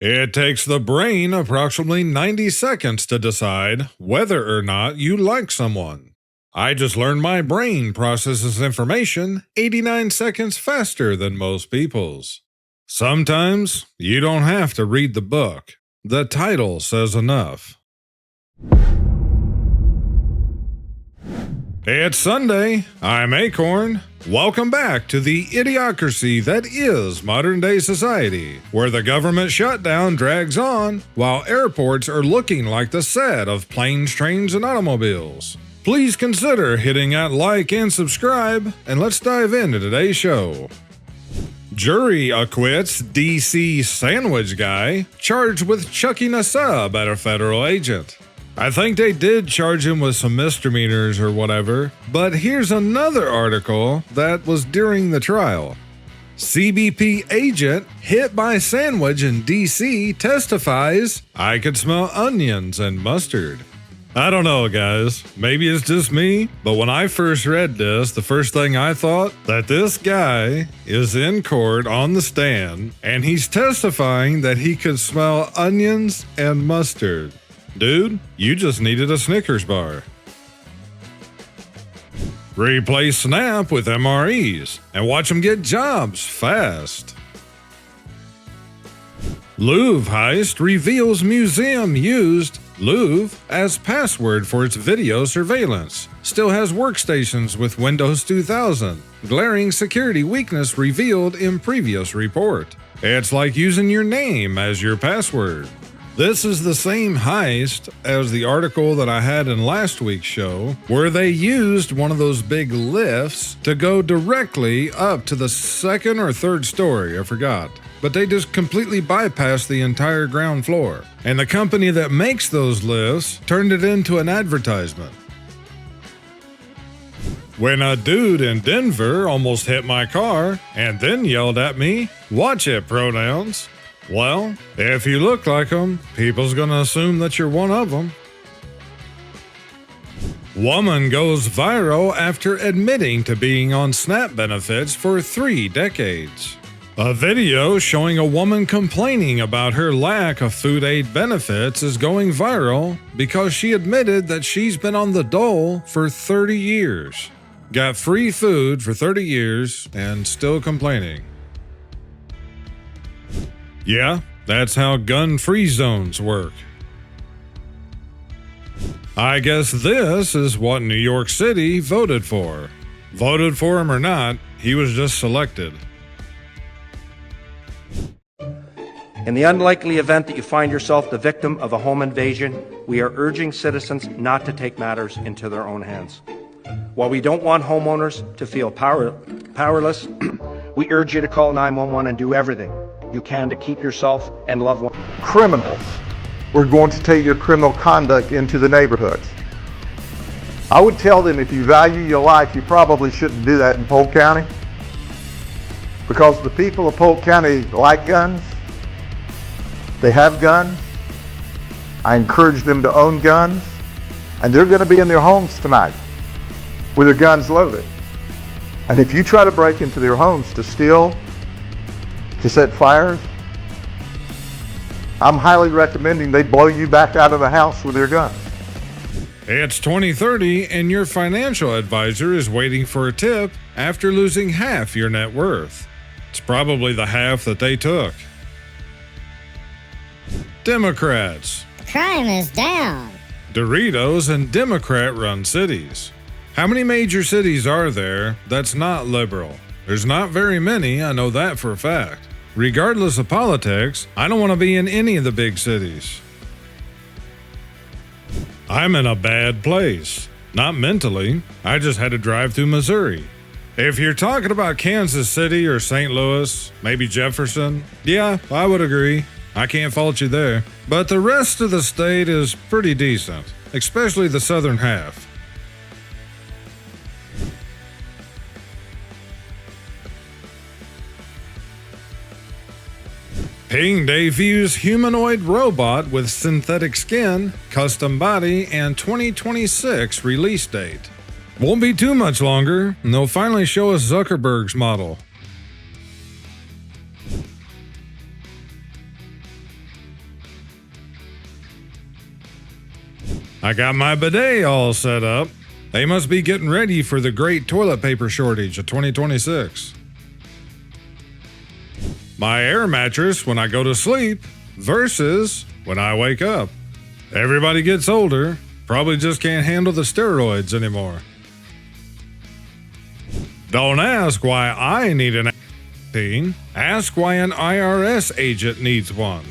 It takes the brain approximately 90 seconds to decide whether or not you like someone. I just learned my brain processes information 89 seconds faster than most people's. Sometimes you don't have to read the book. The title says enough. It's Sunday. I'm Akorn. Welcome back to the idiocracy that is modern-day society, where the government shutdown drags on while airports are looking like the set of planes, trains, and automobiles. Please consider hitting that like and subscribe, and let's dive into today's show. Jury acquits DC sandwich guy charged with chucking a sub at a federal agent. I think they did charge him with some misdemeanors or whatever, but here's another article that was during the trial. CBP agent hit by sandwich in DC testifies, "I could smell onions and mustard." I don't know, guys. Maybe it's just me, but when I first read this, the first thing I thought, that this guy is in court on the stand, and he's testifying that he could smell onions and mustard. Dude, you just needed a Snickers bar. Replace Snap with MREs and watch them get jobs fast. Louvre heist reveals museum used Louvre as password for its video surveillance. Still has workstations with Windows 2000. Glaring security weakness revealed in previous report. It's like using your name as your password. This is the same heist as the article that I had in last week's show, where they used one of those big lifts to go directly up to the second or third story, I forgot. But they just completely bypassed the entire ground floor. And the company that makes those lifts turned it into an advertisement. When a dude in Denver almost hit my car and then yelled at me, "Watch it, pronouns." Well, if you look like them, people's gonna assume that you're one of them. Woman goes viral after admitting to being on SNAP benefits for 3 decades. A video showing a woman complaining about her lack of food aid benefits is going viral because she admitted that she's been on the dole for 30 years. Got free food for 30 years and still complaining. Yeah, that's how gun-free zones work. I guess this is what New York City voted for. Voted for him or not, he was just selected. In the unlikely event that you find yourself the victim of a home invasion, we are urging citizens not to take matters into their own hands. While we don't want homeowners to feel powerless, we urge you to call 911 and do everything you can to keep yourself and loved ones. Criminals, we're going to take your criminal conduct into the neighborhoods. I would tell them, if you value your life, you probably shouldn't do that in Polk County, because the people of Polk County like guns. They have guns. I encourage them to own guns, and they're going to be in their homes tonight with their guns loaded. And if you try to break into their homes to steal, to set fires, I'm highly recommending they blow you back out of the house with their guns. It's 2030 and your financial advisor is waiting for a tip after losing half your net worth. It's probably the half that they took. Democrats. Crime is down. Doritos and Democrat-run cities. How many major cities are there that's not liberal? There's not very many, I know that for a fact. Regardless of politics, I don't want to be in any of the big cities. I'm in a bad place. Not mentally, I just had to drive through Missouri. If you're talking about Kansas City or St. Louis, maybe Jefferson, yeah, I would agree. I can't fault you there. But the rest of the state is pretty decent, especially the southern half. Ping debuts humanoid robot with synthetic skin, custom body, and 2026 release date. Won't be too much longer, and they'll finally show us Zuckerberg's model. I got my bidet all set up. They must be getting ready for the great toilet paper shortage of 2026. My air mattress when I go to sleep versus when I wake up. Everybody gets older, probably just can't handle the steroids anymore. Don't ask why I need an team. Ask why an IRS agent needs one.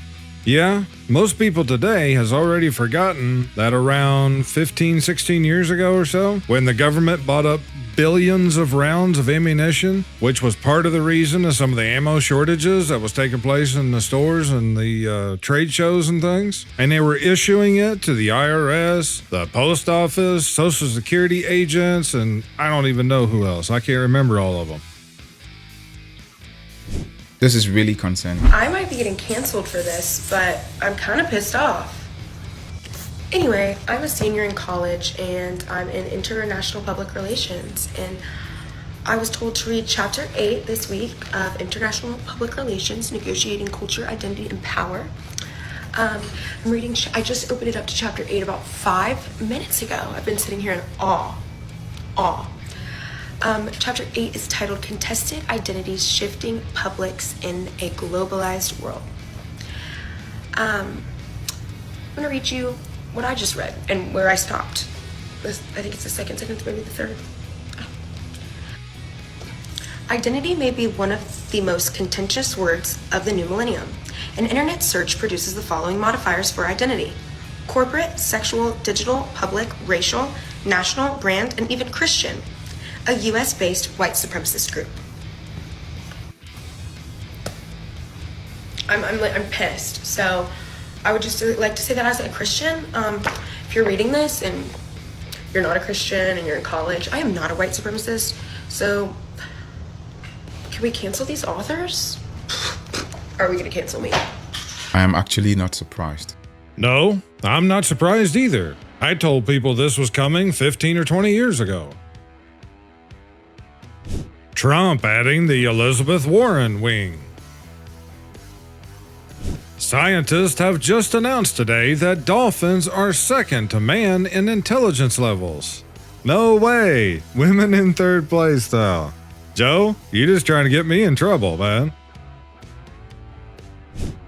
Yeah, most people today has already forgotten that around 15, 16 years ago or so, when the government bought up billions of rounds of ammunition, which was part of the reason of some of the ammo shortages that was taking place in the stores and the trade shows and things, and they were issuing it to the IRS, the post office, Social Security agents, and I don't even know who else. I can't remember all of them. This is really concerning. I might be getting canceled for this, but I'm kind of pissed off. Anyway, I'm a senior in college and I'm in international public relations, and I was told to read chapter 8 this week of International Public Relations, Negotiating Culture, Identity, and Power. I'm reading, I just opened it up to chapter 8 about 5 minutes ago. I've been sitting here in awe. Chapter 8 is titled Contested Identities, Shifting Publics in a Globalized World. I'm going to read you what I just read and where I stopped. I think it's the second sentence, maybe the third. Identity may be one of the most contentious words of the new millennium. An internet search produces the following modifiers for identity: corporate, sexual, digital, public, racial, national, brand, and even Christian. A US-based white supremacist group. I'm pissed. So I would just like to say that as a Christian, if you're reading this and you're not a Christian and you're in college, I am not a white supremacist. So can we cancel these authors? Or are we gonna cancel me? I am actually not surprised. No, I'm not surprised either. I told people this was coming 15 or 20 years ago. Trump adding the Elizabeth Warren wing. Scientists have just announced today that dolphins are second to man in intelligence levels. No way! Women in third place, though. Joe, you just trying to get me in trouble, man.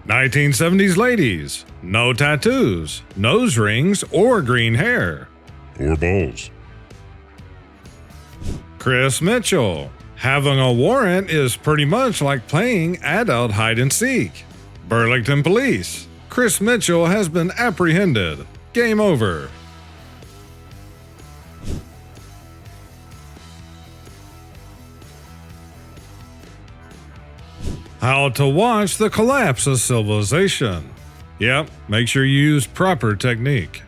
1970s ladies. No tattoos, nose rings, or green hair. Or balls. Chris Mitchell. Having a warrant is pretty much like playing adult hide-and-seek. Burlington Police. Chris Mitchell has been apprehended. Game over. How to watch the collapse of civilization. Yep, make sure you use proper technique.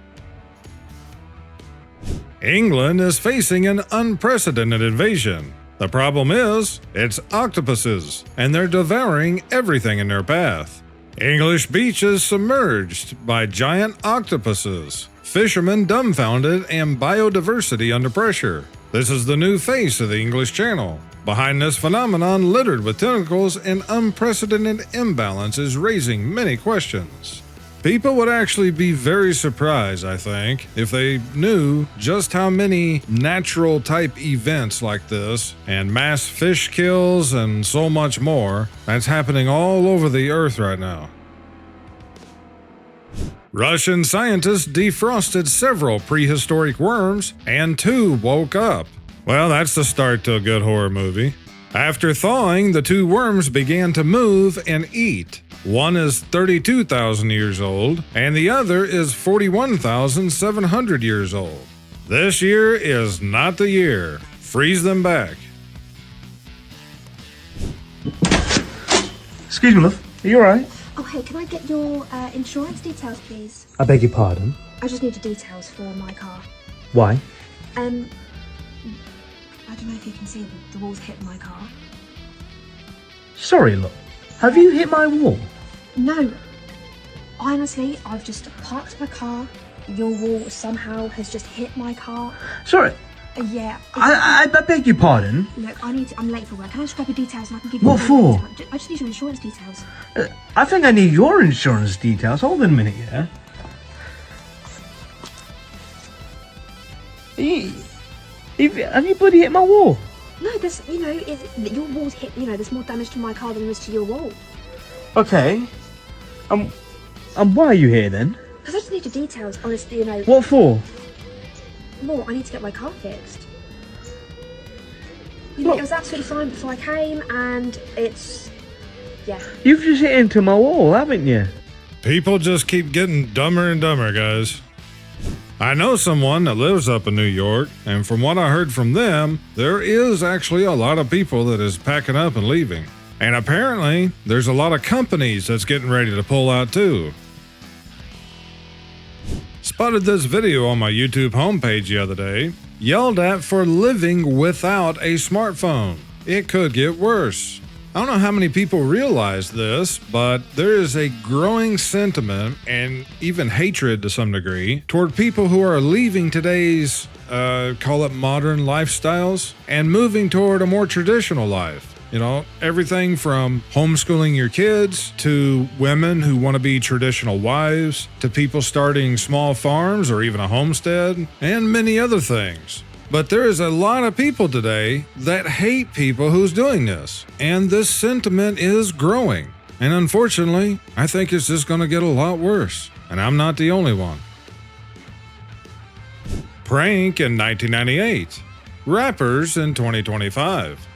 England is facing an unprecedented invasion. The problem is, it's octopuses, and they're devouring everything in their path. English beaches submerged by giant octopuses. Fishermen dumbfounded and biodiversity under pressure. This is the new face of the English Channel. Behind this phenomenon littered with tentacles and unprecedented imbalance is raising many questions. People would actually be very surprised, I think, if they knew just how many natural type events like this and mass fish kills and so much more that's happening all over the earth right now. Russian scientists defrosted several prehistoric worms and 2 woke up. Well, that's the start to a good horror movie. After thawing, the 2 worms began to move and eat. One is 32,000 years old, and the other is 41,700 years old. This year is not the year. Freeze them back. Excuse me, love. Are you alright? Oh, hey, can I get your insurance details, please? I beg your pardon? I just need the details for my car. Why? I don't know if you can see, but the wall's hit my car. Sorry, love. Have you hit my wall? No. Honestly, I've just parked my car. Your wall somehow has just hit my car. Sorry. Yeah. I beg your pardon? Look, I'm late for work. Can I just grab your details and I can give you... What for? I just need your insurance details. I think I need your insurance details. Hold on a minute, yeah? Anybody hit my wall? No, there's, your wall's hit, there's more damage to my car than there is to your wall. Okay. Why are you here then? Because I just need your details, honestly, What for? More, I need to get my car fixed. What? It was absolutely fine before I came, and it's... yeah. You've just hit into my wall, haven't you? People just keep getting dumber and dumber, guys. I know someone that lives up in New York, and from what I heard from them, there is actually a lot of people that is packing up and leaving. And apparently, there's a lot of companies that's getting ready to pull out too. Spotted this video on my YouTube homepage the other day, yelled at for living without a smartphone. It could get worse. I don't know how many people realize this, but there is a growing sentiment and even hatred to some degree toward people who are leaving today's, call it modern lifestyles and moving toward a more traditional life. Everything from homeschooling your kids to women who want to be traditional wives to people starting small farms or even a homestead and many other things. But there is a lot of people today that hate people who's doing this, and this sentiment is growing. And unfortunately, I think it's just going to get a lot worse, and I'm not the only one. Prank in 1998. Rappers in 2025.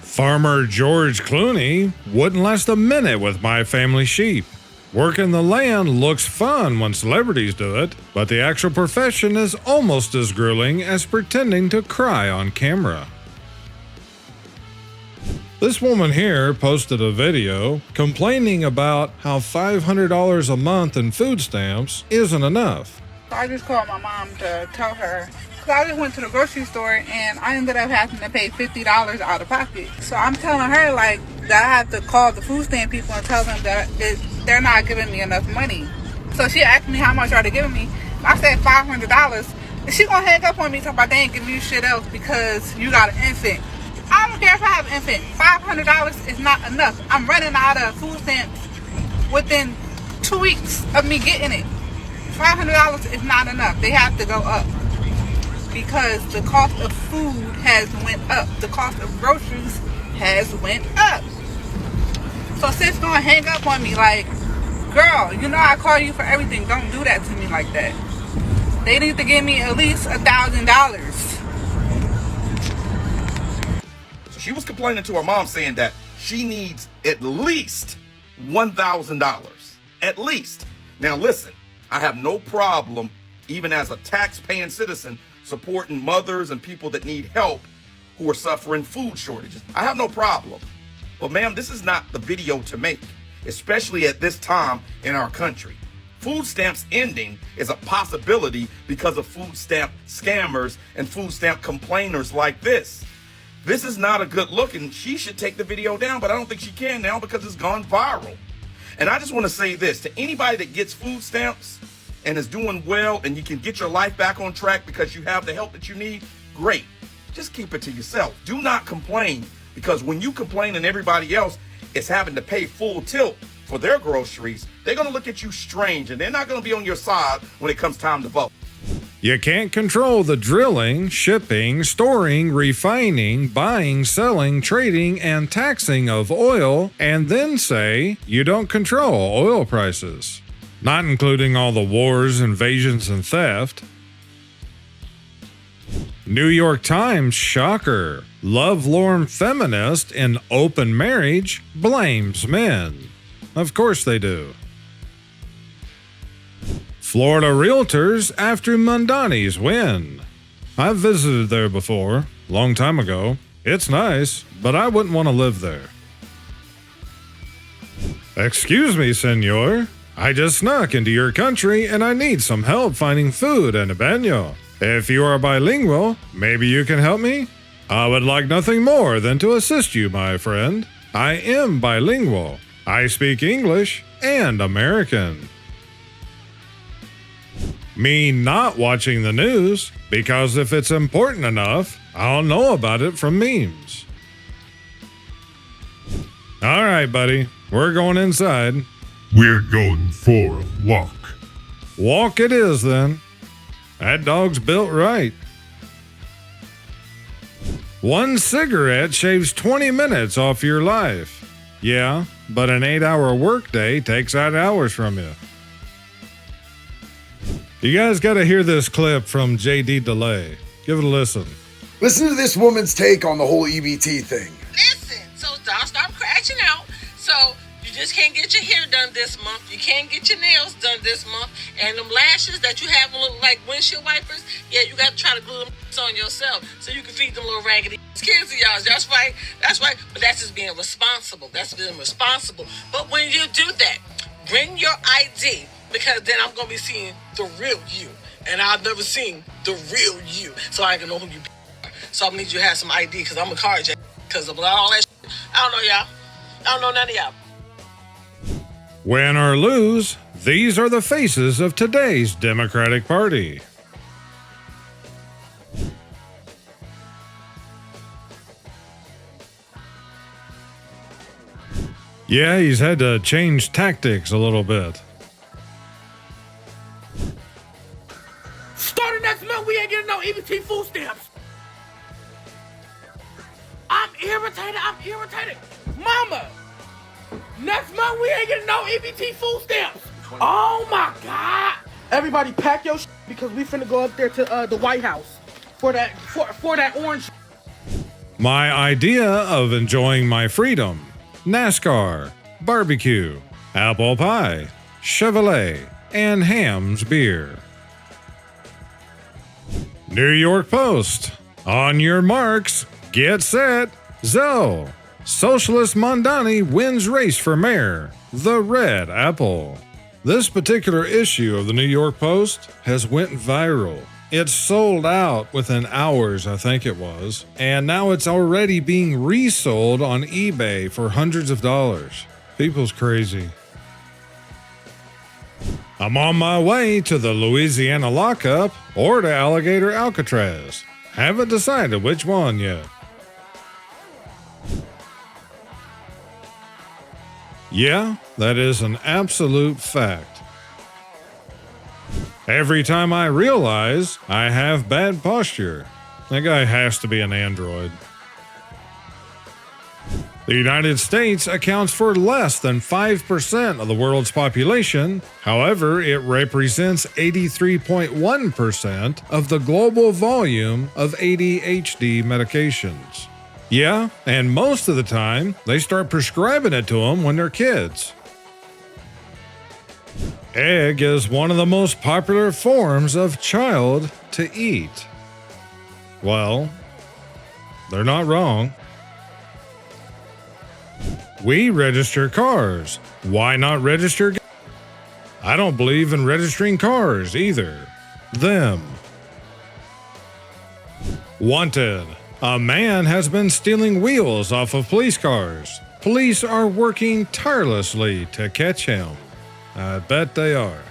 Farmer George Clooney wouldn't last a minute with my family sheep. Working the land looks fun when celebrities do it, but the actual profession is almost as grueling as pretending to cry on camera. This woman here posted a video complaining about how $500 a month in food stamps isn't enough. I just called my mom to tell her, because I just went to the grocery store and I ended up having to pay $50 out of pocket. So I'm telling her that I have to call the food stamp people and tell them that they're not giving me enough money. So she asked me how much are they giving me. I said $500. And she gonna hang up on me talking about they ain't giving you shit else because you got an infant. I don't care if I have an infant. $500 is not enough. I'm running out of food stamps within 2 weeks of me getting it. $500 is not enough. They have to go up because the cost of food has went up. The cost of groceries has went up. So sis gonna hang up on me like, girl, I call you for everything. Don't do that to me like that. They need to give me at least $1,000. So she was complaining to her mom saying that she needs at least $1,000. At least. Now listen, I have no problem, even as a tax-paying citizen, supporting mothers and people that need help who are suffering food shortages. I have no problem. But ma'am, this is not the video to make, especially at this time in our country. Food stamps ending is a possibility because of food stamp scammers and food stamp complainers like this. This is not a good look, and she should take the video down, but I don't think she can now because it's gone viral. And I just want to say this to anybody that gets food stamps and is doing well and you can get your life back on track because you have the help that you need, great. Just keep it to yourself. Do not complain, because when you complain and everybody else is having to pay full tilt for their groceries, they're going to look at you strange and they're not going to be on your side when it comes time to vote. You can't control the drilling, shipping, storing, refining, buying, selling, trading, and taxing of oil, and then say you don't control oil prices. Not including all the wars, invasions, and theft. New York Times shocker. Lovelorn feminist in open marriage blames men. Of course they do. Florida realtors after Mondani's win. I've visited there before, long time ago. It's nice, but I wouldn't want to live there. Excuse me, senor. I just snuck into your country and I need some help finding food and a baño. If you are bilingual, maybe you can help me? I would like nothing more than to assist you, my friend. I am bilingual. I speak English and American. Me not watching the news, because if it's important enough, I'll know about it from memes. All right, buddy, we're going inside. We're going for a walk. Walk it is, then. That dog's built right. One cigarette shaves 20 minutes off your life. Yeah, but an 8-hour workday takes 8 hours from you. You guys got to hear this clip from JD Delay. Give it a listen. Listen to this woman's take on the whole EBT thing. Listen, so don't stop crashing out. So you just can't get your hair done this month. You can't get your nails done this month. And them lashes that you have look like windshield wipers, yeah, you got to try to glue them on yourself so you can feed them little raggedy kids of y'all. That's right. That's right. But that's just being responsible. That's being responsible. But when you do that, bring your ID, because then I'm going to be seeing the real you. And I've never seen the real you. So I can know who you are. So I need you to have some ID, because I'm a carjacker. Because of all that shit. I don't know y'all. I don't know none of y'all. Win or lose, these are the faces of today's Democratic Party. Yeah, he's had to change tactics a little bit. Starting next month, we ain't getting no EBT food stamps. I'm irritated. Mama, next month we ain't getting no EBT food stamps. Oh my God. Everybody pack your because we finna go up there to the White House for that orange. My idea of enjoying my freedom: NASCAR, barbecue, apple pie, Chevrolet, and Ham's beer. New York Post. On your marks, get set, Zoe. Socialist Mondani wins race for mayor. The red apple. This particular issue of the New York Post has went viral. It sold out within hours, I think it was, and now it's already being resold on eBay for hundreds of dollars. People's crazy. I'm on my way to the Louisiana lockup or to Alligator Alcatraz. Haven't decided which one yet. Yeah, that is an absolute fact. Every time I realize I have bad posture, that guy has to be an android. The United States accounts for less than 5% of the world's population. However, it represents 83.1% of the global volume of ADHD medications. Yeah, and most of the time, they start prescribing it to them when they're kids. Egg is one of the most popular forms of child to eat. Well, they're not wrong. We register cars. Why not register? I don't believe in registering cars either. Them. Wanted. A man has been stealing wheels off of police cars. Police are working tirelessly to catch him. I bet they are.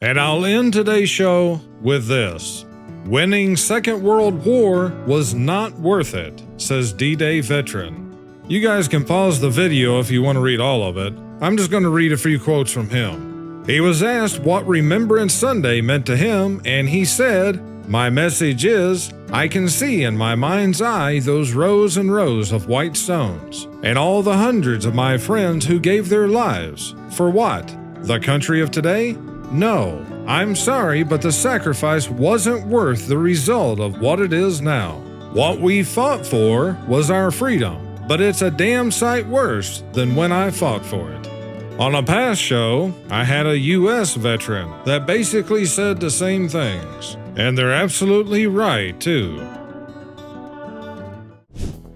And I'll end today's show with this. Winning Second World War was not worth it, says D-Day veteran. You guys can pause the video if you want to read all of it. I'm just going to read a few quotes from him. He was asked what Remembrance Sunday meant to him, and he said, "My message is, I can see in my mind's eye those rows and rows of white stones, and all the hundreds of my friends who gave their lives. For what? The country of today? No, I'm sorry, but the sacrifice wasn't worth the result of what it is now. What we fought for was our freedom, but it's a damn sight worse than when I fought for it." On a past show, I had a U.S. veteran that basically said the same things, and they're absolutely right, too.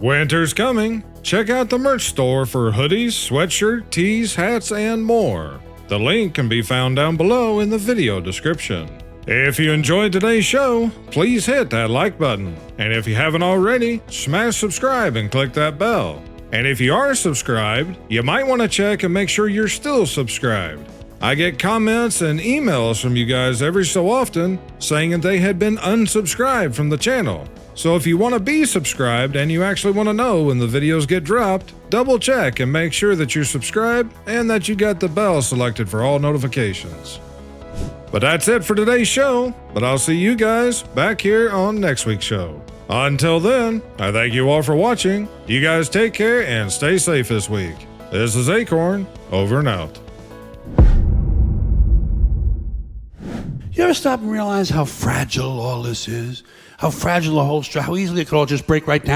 Winter's coming. Check out the merch store for hoodies, sweatshirt, tees, hats, and more. The link can be found down below in the video description. If you enjoyed today's show, please hit that like button. And if you haven't already, smash subscribe and click that bell. And if you are subscribed, you might want to check and make sure you're still subscribed. I get comments and emails from you guys every so often saying that they had been unsubscribed from the channel. So if you want to be subscribed and you actually want to know when the videos get dropped, double check and make sure that you're subscribed and that you got the bell selected for all notifications. But that's it for today's show, but I'll see you guys back here on next week's show. Until then, I thank you all for watching. You guys take care and stay safe this week. This is Akorn, over and out. You ever stop and realize how fragile all this is? How fragile the whole how easily it could all just break right down?